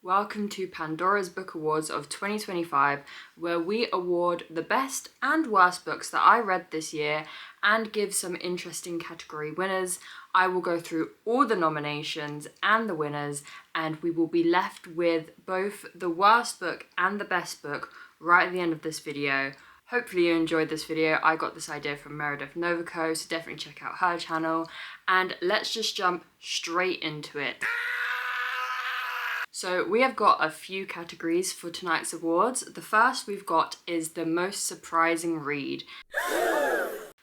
Welcome to Pandora's Book Awards of 2025, where we award the best and worst books that I read this year and give some interesting category winners. I will go through all the nominations and the winners, and we will be left with both the worst book and the best book right at the end of this video. Hopefully you enjoyed this video. I got this idea from Meredith Novico, so definitely check out her channel. And let's just jump straight into it. So we have got a few categories for tonight's awards. The first we've got is the most surprising read.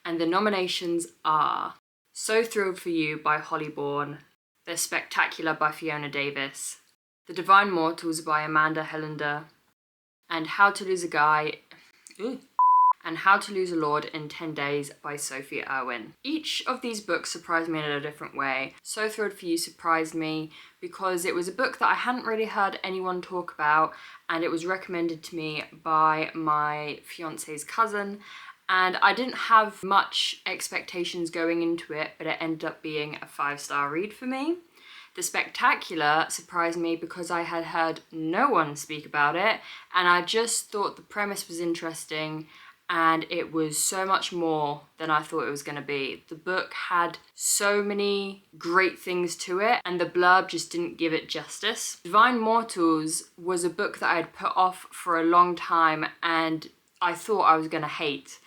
And the nominations are So Thrilled for You by Holly Bourne, The Spectacular by Fiona Davis, The Divine Mortals by Amanda Helander, and How to Lose a Lord in 10 Days by Sophia Irwin. Each of these books surprised me in a different way. So Thrilled for You surprised me because it was a book that I hadn't really heard anyone talk about, and it was recommended to me by my fiance's cousin, and I didn't have much expectations going into it, but it ended up being a 5-star read for me. The Spectacular surprised me because I had heard no one speak about it, and I just thought the premise was interesting, and it was so much more than I thought it was going to be. The book had so many great things to it, and the blurb just didn't give it justice. Divine Mortals was a book that I had put off for a long time, and I thought I was going to hate.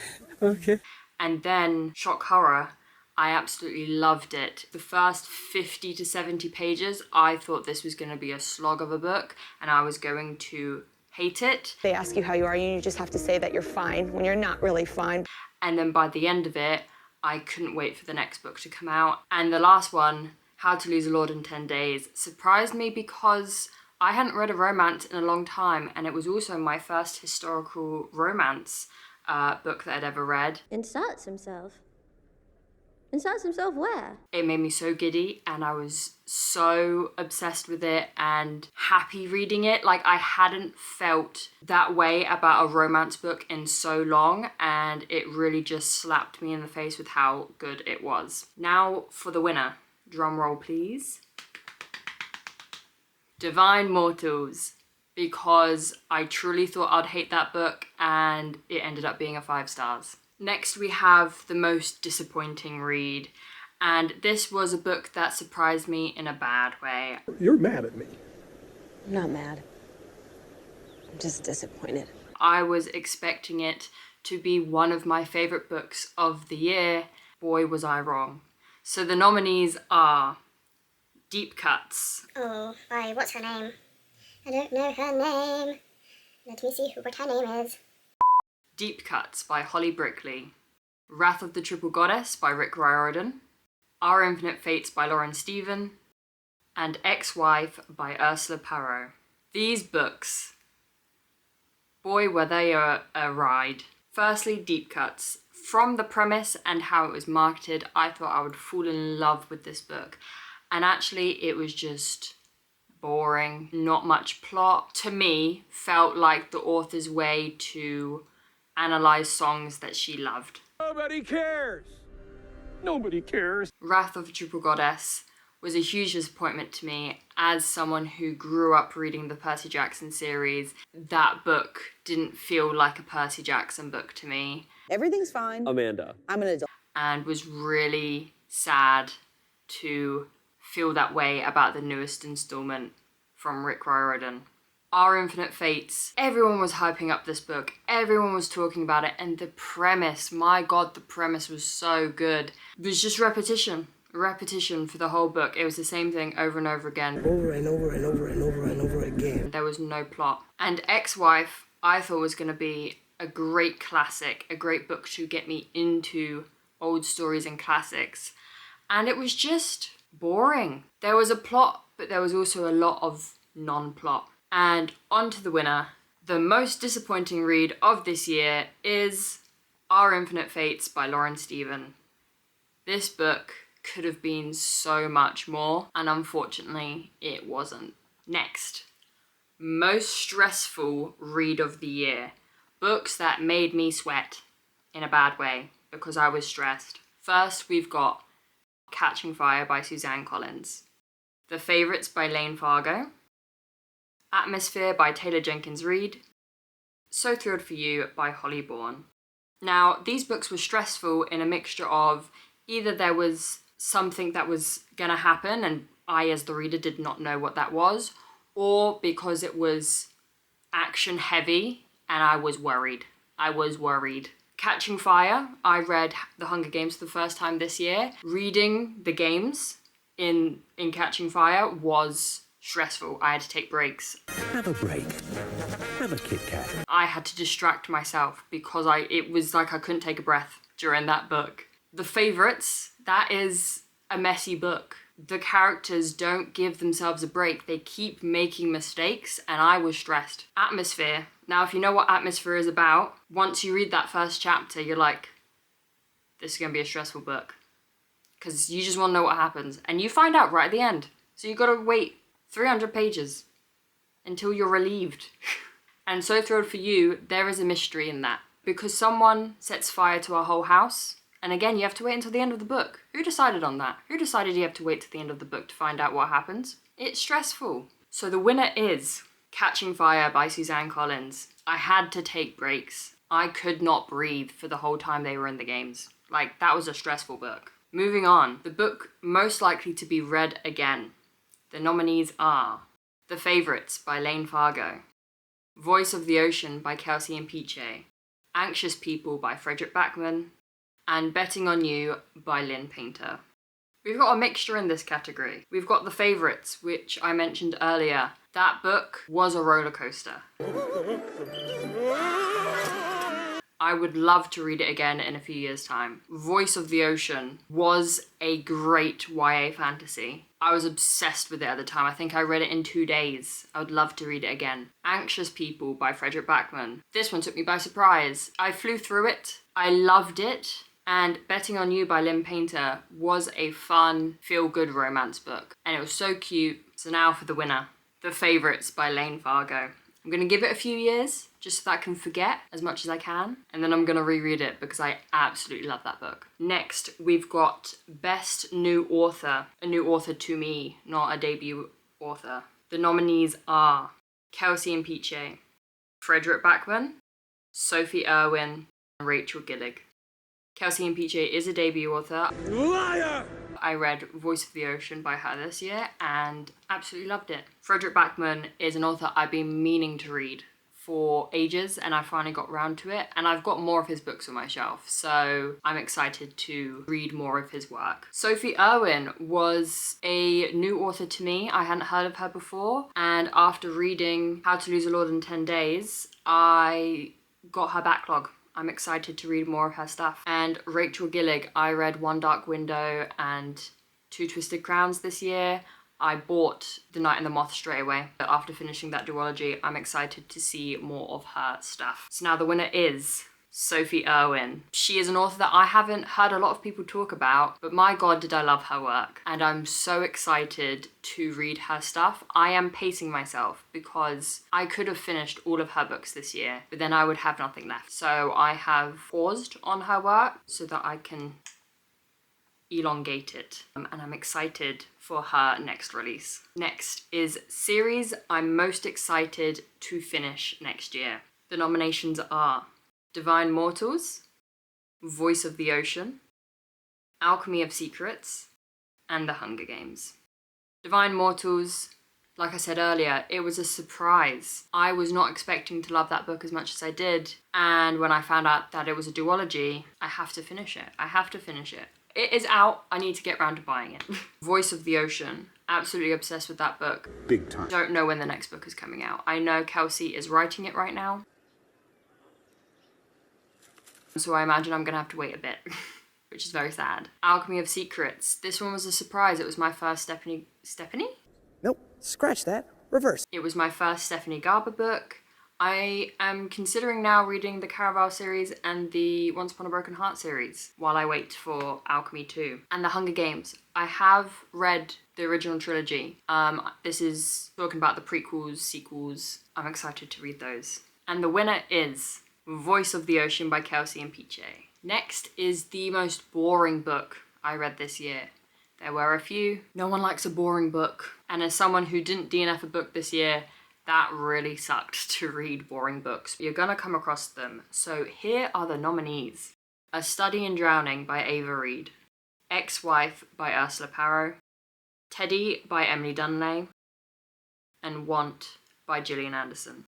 Okay. And then Shock Horror, I absolutely loved it. The first 50 to 70 pages, I thought this was going to be a slog of a book, and I was going to hate it. They ask you how you are, and you just have to say that you're fine when you're not really fine. And then by the end of it, I couldn't wait for the next book to come out. And the last one, How to Lose a Lord in 10 Days, surprised me because I hadn't read a romance in a long time, and it was also my first historical romance book that I'd ever read. Inserts himself? Inserts himself where? It made me so giddy, and I was so obsessed with it and happy reading it. Like, I hadn't felt that way about a romance book in so long, and it really just slapped me in the face with how good it was. Now for the winner. Drum roll, please. Divine Mortals, because I truly thought I'd hate that book, and it ended up being a 5 stars. Next we have the most disappointing read, and this was a book that surprised me in a bad way. You're mad at me. I'm not mad. I'm just disappointed. I was expecting it to be one of my favourite books of the year. Boy, was I wrong. So the nominees are Deep Cuts. Oh, by what's her name? I don't know her name. Let me see what her name is. Deep Cuts by Holly Brickley, Wrath of the Triple Goddess by Rick Riordan, Our Infinite Fates by Lauren Stephen, and Ex-Wife by Ursula Parrow. These books, boy were they a ride. Firstly, Deep Cuts. From the premise and how it was marketed, I thought I would fall in love with this book. And actually, it was just boring, not much plot. To me, felt like the author's way to analyze songs that she loved. Nobody cares. Nobody cares. Wrath of the Triple Goddess was a huge disappointment to me as someone who grew up reading the Percy Jackson series. That book didn't feel like a Percy Jackson book to me. Everything's fine. Amanda. I'm an adult. And was really sad to feel that way about the newest installment from Rick Riordan. Our Infinite Fates. Everyone was hyping up this book. Everyone was talking about it. And the premise, my God, the premise was so good. It was just repetition for the whole book. It was the same thing over and over again. Over and over and over and over and over again. There was no plot. And Ex-Wife, I thought was going to be a great classic, a great book to get me into old stories and classics. And it was just boring. There was a plot, but there was also a lot of non-plot. And on to the winner. The most disappointing read of this year is Our Infinite Fates by Lauren Stephen. This book could have been so much more, and unfortunately it wasn't. Next, most stressful read of the year. Books that made me sweat in a bad way because I was stressed. First, we've got Catching Fire by Suzanne Collins, The Favourites by Lane Fargo, Atmosphere by Taylor Jenkins Reid, So Thrilled for You by Holly Bourne. Now, these books were stressful in a mixture of either there was something that was gonna happen and I, as the reader, did not know what that was, or because it was action heavy and I was worried. Catching Fire, I read The Hunger Games for the first time this year. Reading the games in Catching Fire was stressful. I had to take breaks. Have a break. Have a Kit Kat. I had to distract myself because it was like I couldn't take a breath during that book. The Favourites, that is a messy book. The characters don't give themselves a break. They keep making mistakes and I was stressed. Atmosphere. Now, if you know what Atmosphere is about, once you read that first chapter, you're like, this is going to be a stressful book. Because you just want to know what happens. And you find out right at the end. So you got to wait 300 pages until you're relieved. And So Thrilled for You, there is a mystery in that. Because someone sets fire to our whole house. And again, you have to wait until the end of the book. Who decided on that? Who decided you have to wait to the end of the book to find out what happens? It's stressful. So the winner is Catching Fire by Suzanne Collins. I had to take breaks. I could not breathe for the whole time they were in the games. Like, that was a stressful book. Moving on, the book most likely to be read again. The nominees are The Favourites by Lane Fargo, Voice of the Ocean by Kelsey and Peche, Anxious People by Fredrik Backman, and Betting on You by Lynn Painter. We've got a mixture in this category. We've got The Favourites, which I mentioned earlier. That book was a roller coaster. I would love to read it again in a few years' time. Voice of the Ocean was a great YA fantasy. I was obsessed with it at the time. I think I read it in 2 days. I would love to read it again. Anxious People by Fredrik Backman. This one took me by surprise. I flew through it. I loved it. And Betting on You by Lynn Painter was a fun, feel-good romance book. And it was so cute. So now for the winner. The Favourites by Lane Fargo. I'm going to give it a few years, just so that I can forget as much as I can. And then I'm going to reread it because I absolutely love that book. Next, we've got Best New Author. A new author to me, not a debut author. The nominees are Kelsey and Peche, Fredrik Backman, Sophie Irwin, and Rachel Gillig. Kelsey and Peche is a debut author. Liar! I read Voice of the Ocean by her this year and absolutely loved it. Fredrik Backman is an author I've been meaning to read for ages and I finally got round to it, and I've got more of his books on my shelf, so I'm excited to read more of his work. Sophie Irwin was a new author to me. I hadn't heard of her before, and after reading How to Lose a Lord in 10 Days, I got her backlog. I'm excited to read more of her stuff. And Rachel Gillig, I read One Dark Window and Two Twisted Crowns this year. I bought The Night and the Moth straight away. After finishing that duology, I'm excited to see more of her stuff. So now the winner is Sophie Irwin. She is an author that I haven't heard a lot of people talk about, but my God, did I love her work. And I'm so excited to read her stuff. I am pacing myself because I could have finished all of her books this year, but then I would have nothing left. So I have paused on her work so that I can elongate it. And I'm excited for her next release. Next is series I'm most excited to finish next year. The nominations are Divine Mortals, Voice of the Ocean, Alchemy of Secrets, and The Hunger Games. Divine Mortals, like I said earlier, it was a surprise. I was not expecting to love that book as much as I did, and when I found out that it was a duology, I have to finish it. It is out, I need to get round to buying it. Voice of the Ocean, absolutely obsessed with that book. Big time. Don't know when the next book is coming out. I know Kelsey is writing it right now, so I imagine I'm gonna have to wait a bit, which is very sad. Alchemy of Secrets. This one was a surprise. It was my first Stephanie? Nope, scratch that. Reverse. It was my first Stephanie Garber book. I am considering now reading the Caraval series and the Once Upon a Broken Heart series while I wait for Alchemy 2. And The Hunger Games. I have read the original trilogy. This is talking about the prequels, sequels. I'm excited to read those. And the winner is Voice of the Ocean by Kelsey and Peche. Next is the most boring book I read this year. There were a few. No one likes a boring book. And as someone who didn't DNF a book this year, That really sucked to read boring books. You're gonna come across them. So here are the nominees. A Study in Drowning by Ava Reid. Ex-Wife by Ursula Parrow. Teddy by Emily Dunley. And Want by Gillian Anderson.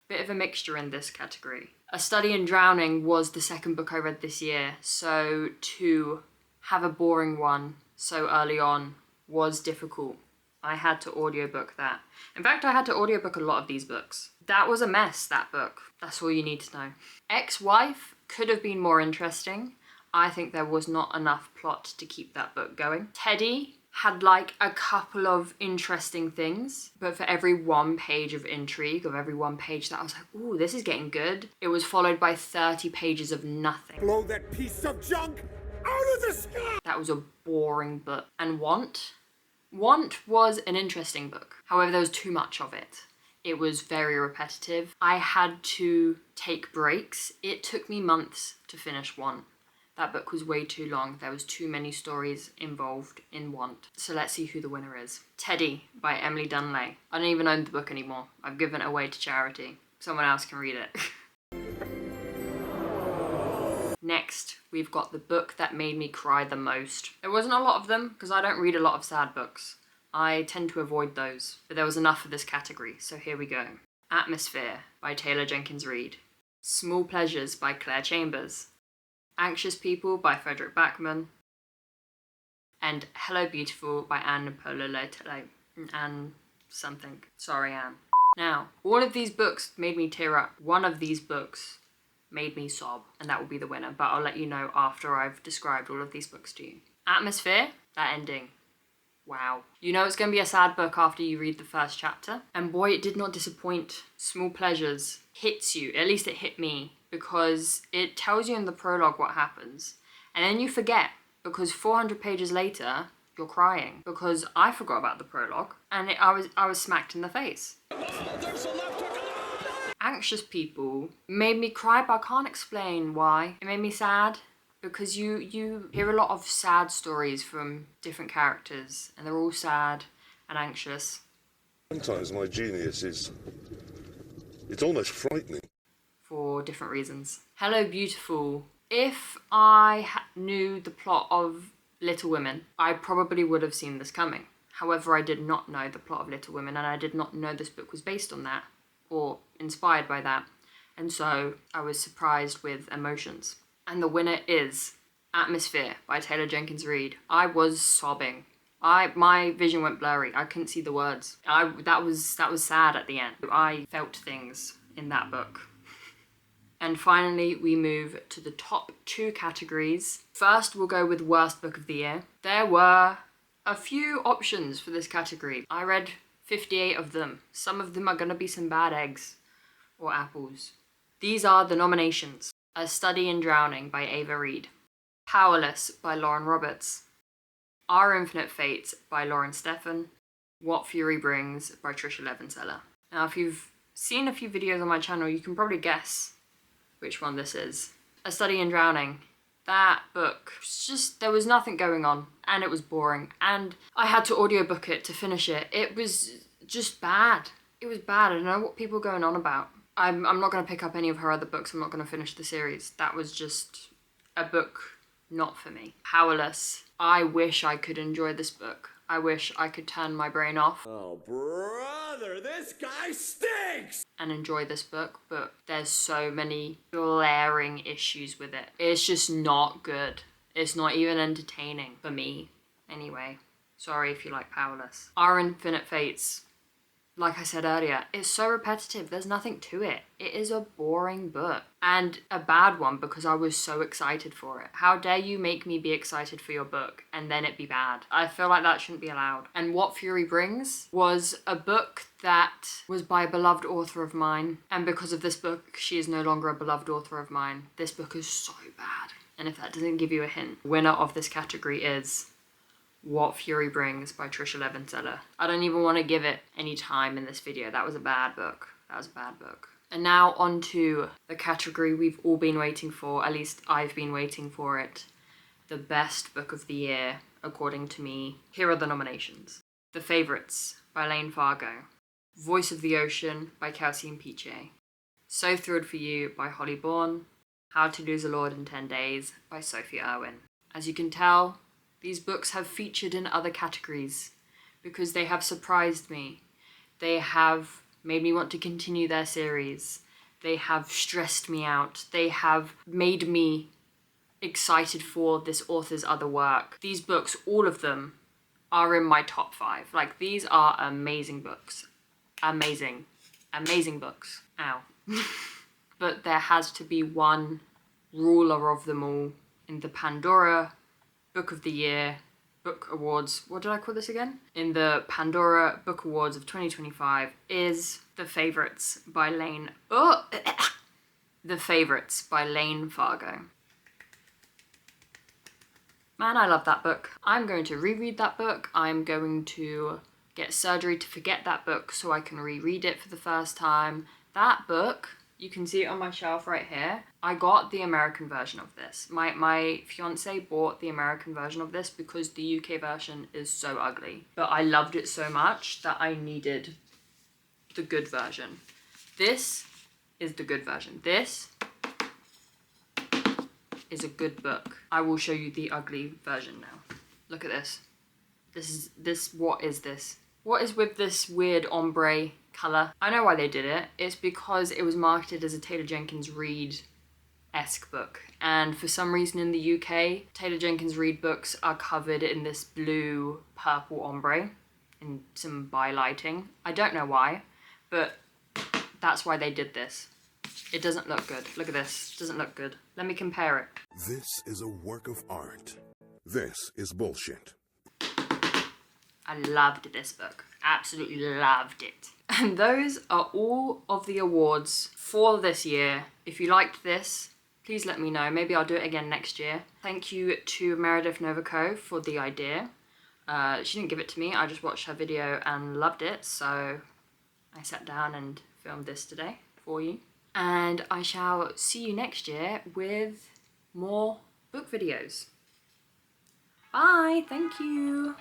Bit of a mixture in this category. A Study in Drowning was the second book I read this year, so to have a boring one so early on was difficult. I had to audiobook that. In fact, I had to audiobook a lot of these books. That was a mess, that book. That's all you need to know. Ex-Wife could have been more interesting. I think there was not enough plot to keep that book going. Teddy had like a couple of interesting things, but for every one page of intrigue, of every one page that I was like, ooh, this is getting good, it was followed by 30 pages of nothing. Blow that piece of junk out of the sky! That was a boring book. And Want was an interesting book. However, there was too much of it. It was very repetitive. I had to take breaks. It took me months to finish Want. That book was way too long. There was too many stories involved in Want. So let's see who the winner is. Teddy by Emily Dunley. I don't even own the book anymore. I've given it away to charity. Someone else can read it. Next, we've got the book that made me cry the most. There wasn't a lot of them because I don't read a lot of sad books. I tend to avoid those, but there was enough for this category, so here we go. Atmosphere by Taylor Jenkins Reid. Small Pleasures by Claire Chambers. Anxious People by Frederick Backman. And Hello Beautiful by Anne Nipola Letele. Anne something. Sorry, Anne. Now, all of these books made me tear up. One of these books made me sob, and that will be the winner, but I'll let you know after I've described all of these books to you. Atmosphere, that ending. Wow. You know it's going to be a sad book after you read the first chapter. And boy, it did not disappoint. Small Pleasures hits you, at least it hit me, because it tells you in the prologue what happens. And then you forget, because 400 pages later, you're crying. Because I forgot about the prologue, and I was smacked in the face. Anxious People made me cry, but I can't explain why. It made me sad. Because you hear a lot of sad stories from different characters, and they're all sad and anxious. Sometimes my genius is... it's almost frightening. For different reasons. Hello Beautiful. If I knew the plot of Little Women, I probably would have seen this coming. However, I did not know the plot of Little Women, and I did not know this book was based on that, or inspired by that. And so I was surprised with emotions. And the winner is Atmosphere by Taylor Jenkins Reid. I was sobbing. My vision went blurry. I couldn't see the words. That was sad at the end. I felt things in that book. And finally, we move to the top two categories. First, we'll go with Worst Book of the Year. There were a few options for this category. I read 58 of them. Some of them are going to be some bad eggs or apples. These are the nominations. A Study in Drowning by Ava Reid. Powerless by Lauren Roberts. Our Infinite Fate by Lauren Stephan. What Fury Brings by Tricia Levenseller. Now, if you've seen a few videos on my channel, you can probably guess which one this is. A Study in Drowning. That book, there was nothing going on, and it was boring, and I had to audiobook it to finish it. It was just bad. It was bad. I don't know what people are going on about. I'm not going to pick up any of her other books. I'm not going to finish the series. That was just a book not for me. Powerless. I wish I could enjoy this book. I wish I could turn my brain off. Oh, brother, this guy stinks! And enjoy this book, but there's so many glaring issues with it. It's just not good. It's not even entertaining for me, anyway. Sorry if you like Powerless. Our Infinite Fates. Like I said earlier, it's so repetitive. There's nothing to it. It is a boring book. And a bad one because I was so excited for it. How dare you make me be excited for your book and then it be bad? I feel like that shouldn't be allowed. And What Fury Brings was a book that was by a beloved author of mine. And because of this book, she is no longer a beloved author of mine. This book is so bad. And if that doesn't give you a hint, the winner of this category is What Fury Brings by Tricia Levenseller. I don't even want to give it any time in this video. That was a bad book. That was a bad book. And now on to the category we've all been waiting for. At least I've been waiting for it. The best book of the year, according to me. Here are the nominations. The Favourites by Lane Fargo. Voice of the Ocean by Kelsey and Peachy. So Thrilled for You by Holly Bourne. How to Lose a Lord in 10 Days by Sophie Irwin. As you can tell, these books have featured in other categories because they have surprised me. They have made me want to continue their series. They have stressed me out. They have made me excited for this author's other work. These books, all of them, are in my top 5. Like, these are amazing books. Amazing books. Ow. But there has to be one ruler of them all in the Pandora Book of the Year Book Awards. What did I call this again? In the Pandora Book Awards of 2025 is The Favourites by Lane... Oh! The Favourites by Lane Fargo. Man, I love that book. I'm going to reread that book. I'm going to get surgery to forget that book so I can reread it for the first time. That book, you can see it on my shelf right here. I got the American version of this. My fiance bought the American version of this because the UK version is so ugly. But I loved it so much that I needed the good version. This is the good version. This is a good book. I will show you the ugly version now. Look at this. What is this? What is with this weird ombre colour? I know why they did it. It's because it was marketed as a Taylor Jenkins Reid-esque book. And for some reason in the UK, Taylor Jenkins Reid books are covered in this blue purple ombre in some bylighting. I don't know why, but that's why they did this. It doesn't look good. Look at this. It doesn't look good. Let me compare it. This is a work of art. This is bullshit. I loved this book. Absolutely loved it. And those are all of the awards for this year. If you liked this, please let me know. Maybe I'll do it again next year. Thank you to Meredith Novico for the idea. She didn't give it to me. I just watched her video and loved it. So I sat down and filmed this today for you. And I shall see you next year with more book videos. Bye, thank you.